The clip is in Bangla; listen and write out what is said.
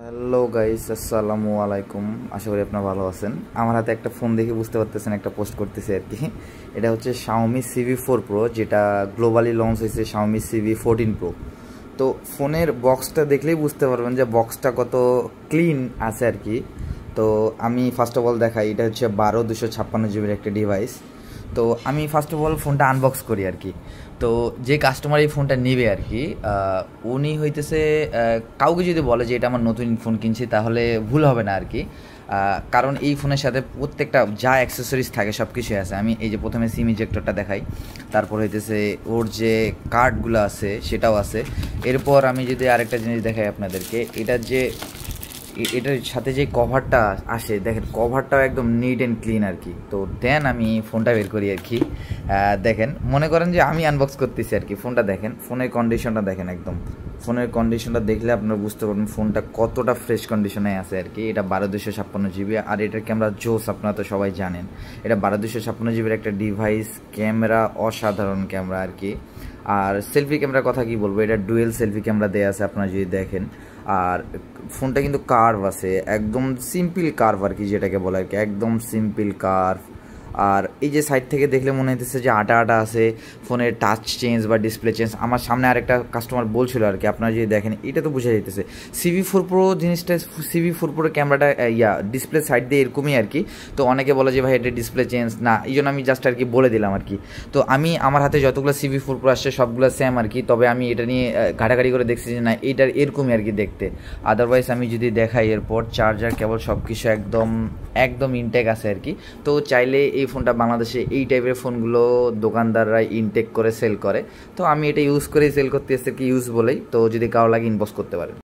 হ্যালো গাইস, আসসালামু আলাইকুম। আশা করি আপনারা ভালো আছেন। আমার হাতে একটা ফোন দেখে বুঝতে পারতেছেন, একটা পোস্ট করতেছে আর কি। এটা হচ্ছে Xiaomi CV4 Pro, যেটা গ্লোবালি লঞ্চ হয়েছে Xiaomi CV14 Pro। তো ফোনের বক্সটা দেখলেই বুঝতে পারবেন যে বক্সটা কত ক্লিন আছে আর কি। তো আমি ফার্স্ট অফ অল দেখাই, এটা হচ্ছে 12/256 জিবির একটা ডিভাইস। তো আমি ফার্স্ট অফ অল ফোনটা আনবক্স করি আর কি। তো যে কাস্টমার এই ফোনটা নেবে আর কি, উনি হইতেছে, কাউকে যদি বলে যে এটা আমার নতুন ফোন কিনছি তাহলে ভুল হবে না আর কি। কারণ এই ফোনের সাথে প্রত্যেকটা যা অ্যাক্সেসরিজ থাকে সব কিছুই আছে। আমি এই যে প্রথমে সিম ইজেক্টরটা দেখাই, তারপর হইতেছে ওর যে কার্ডগুলো আছে সেটাও আছে। এরপর আমি যদি আরেকটা জিনিস দেখাই আপনাদেরকে, এটার সাথে যে কভারটা আসে, দেখেন কভারটাও একদম নিট অ্যান্ড ক্লিন আর কি। তো দেন আমি ফোনটা বের করি আর কি। দেখেন, মনে করেন যে আমি আনবক্স করতেছি আর কি। ফোনটা দেখেন, ফোনের কন্ডিশনটা দেখেন, একদম ফোনের কন্ডিশনটা দেখলে আপনারা বুঝতে পারবেন ফোনটা কতটা ফ্রেশ কন্ডিশনে আছে আর কি। এটা 12/256 জিবি, আর এটার ক্যামেরা জোস, আপনারা তো সবাই জানেন। এটা 12/256 জিবির একটা ডিভাইস, ক্যামেরা অসাধারণ ক্যামেরা আর কি। আর সেলফি ক্যামেরার কথা কি বলবো, এটা ডুয়েল সেলফি ক্যামেরা দেওয়া আছে আপনারা যদি দেখেন। আর ফোনটা কিন্তু কার্ভ আছে, একদম সিম্পল কার্ভ আর কি, যেটাকে বলে আর কি, একদম সিম্পল কার্ভ। আর এই যে সাইড থেকে দেখলে মনে হইতেছে যে আটা আটা আছে ফোনের টাচ চেঞ্জ বা ডিসপ্লে চেঞ্জ। আমার সামনে আরেকটা কাস্টমার বলছিল আর কি, আপনারা যদি দেখেন এটা তো বোঝা যাইতেছে CV4 Pro জিনিসটা। CV4 Pro ক্যামেরাটা ডিসপ্লে সাইড দিয়ে এরকমই আর কি। তো অনেকে বলে যে ভাই এটা ডিসপ্লে চেঞ্জ না, এই জন্য আমি জাস্ট আর কি বলে দিলাম আর কি। তো আমি আমার হাতে যতগুলো CV4 Pro আসছে সবগুলো সেম আর কি, তবে আমি এটা নিয়ে ঘাটাঘাটি করে দেখছি যে না এইটার এরকমই আর কি দেখতে। আদারওয়াইজ আমি যদি দেখাই, এরপর চার্জার কেবল সব কিছু একদম একদম ইনটেক আছে আর কি। তো চাইলে এই ফোনটা বাংলাদেশে এই টাইপের ফোনগুলো দোকানদাররা ইনটেক করে সেল করে। তো আমি এটা ইউজ করেই সেল করতে এসেছি কি, ইউজ বলেই। তো যদি কারো লাগে ইনবক্স করতে পারেন।